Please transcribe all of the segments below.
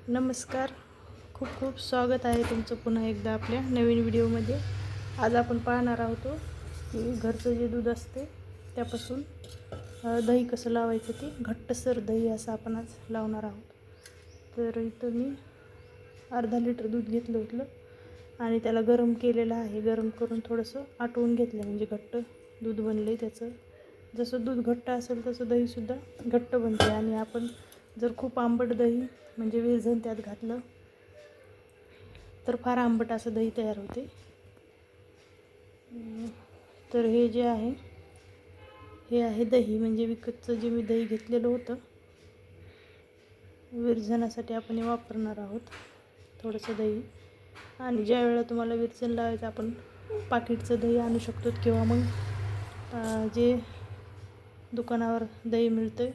नमस्कार. खूप खूप स्वागत आहे तुमचं पुन्हा एकदा आपल्या नवीन व्हिडिओमध्ये. आज आपण पाहणार आहोत की घरचं जे दूध असते त्यापासून दही कसं लावायचं, ते घट्टसर दही असं आपण आज लावणार आहोत. तर इथं मी अर्धा लिटर दूध घेतलं होतं आणि त्याला गरम केलेलं आहे. गरम करून थोडंसं आटवून घेतलं म्हणजे घट्ट दूध बनलं आहे त्याचं. जसं दूध घट्ट असेल तसं दहीसुद्धा घट्ट बनते. आणि आपण जर खूप आंबट दही म्हणजे विरझण त्यात घातलं तर फार आंबट असं दही तयार होते. तर हे जे आहे हे आहे दही, म्हणजे विकतचं जे मी दही घेतलेलं होतं विरझणासाठी आपण हे वापरणार आहोत थोडंसं दही. आणि ज्या वेळेला तुम्हाला विरझण लावायचं आपण पाकिटचं दही आणू शकतो, किंवा मग जे दुकानावर दही मिळतं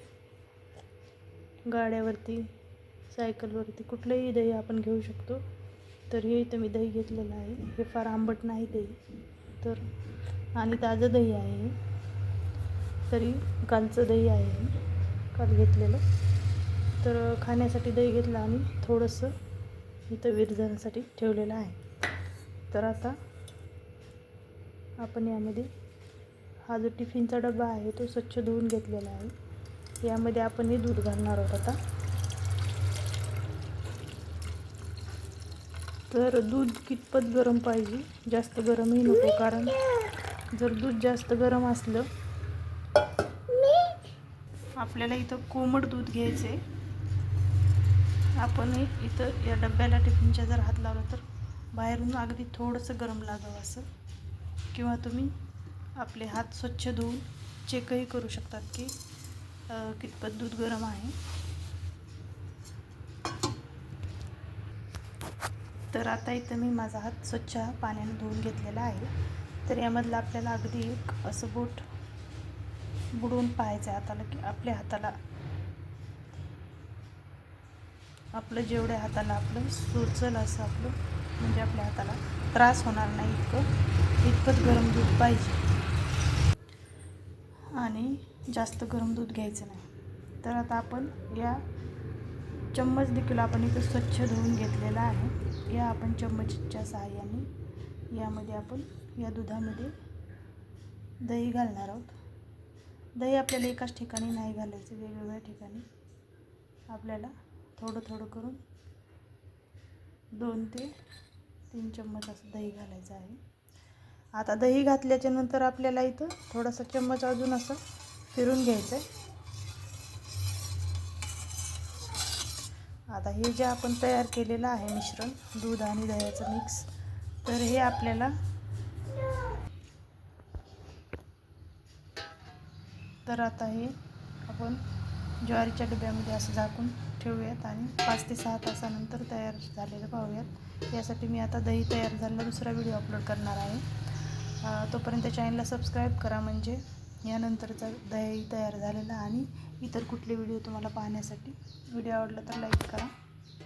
गाड्यावरती सायकलवरती कुठलंही दही आपण घेऊ शकतो. तर हे इथं मी दही घेतलेलं आहे. हे फार आंबट नाही दही, तर आणि ताजं दही आहे हे. तरी कालचं दही आहे हे, काल घेतलेलं. तर खाण्यासाठी दही घेतलं आणि थोडंसं इथं विरझणासाठी ठेवलेलं आहे. तर आता आपण यामध्ये हा जो टिफिनचा डबा आहे तो स्वच्छ धुवून घेतलेला आहे. यामध्ये आपण हे दूध घालणार आहोत आता. तर दूध कितपत गरम पाहिजे, जास्त गरमही नको, कारण जर दूध जास्त गरम असलं, आपल्याला इथं कोमट दूध घ्यायचं आहे. आपण इथं या डब्याला टिफिनच्या जर हात लावला तर बाहेरून अगदी थोडंसं गरम लागावं असं, किंवा तुम्ही आपले हात स्वच्छ धुवून चेकही करू शकतात की कितपत दूध गरम आहे. तर आता इथं मी माझा हात स्वच्छ पाण्याने धुवून घेतलेला आहे. तर यामधलं आपल्याला अगदी एक असं बोट बुडवून पाहायचं आहे हाताला, की आपल्या हाताला आपलं जेवढ्या हाताला आपलं सुचल असं आपलं, म्हणजे आपल्या हाताला त्रास होणार नाही इतपत गरम दूध पाहिजे. आणि जास्त गरम दूध घ्यायचं नाही. तर आता आपण या चम्मच देखील आपण इथं स्वच्छ धुवून घेतलेला आहे. या आपण चम्मचच्या सहाय्याने यामध्ये आपण या दुधामध्ये दही घालणार आहोत. दही आपल्याला एकाच ठिकाणी नाही घालायचं, वेगवेगळ्या ठिकाणी आपल्याला थोडं थोडं करून 2 ते 3 चम्मच असं दही घालायचं आहे. आता दही घातल्याच्या नंतर आपल्याला इथं थोडासा चम्मच अजून असं फिरून घ्यायचं आहे. आता हे जे आपण तयार केलेलं आहे मिश्रण, दूध आणि दह्याचं मिक्स, तर हे आपल्याला आता हे आपण ज्वारीच्या डब्यामध्ये असं झाकून ठेवूयात आणि 5 ते 6 तासानंतर तयार झालेलं पाहूयात. यासाठी मी आता दही तयार झालेला दुसरा व्हिडिओ अपलोड करणार आहे. तोपर्यंत चॅनलला सबस्क्राईब करा, म्हणजे यानंतरचा दही तयार झालेला आणि इतर कुठले व्हिडिओ तुम्हाला पाहण्यासाठी. व्हिडिओ आवडला तर लाईक करा.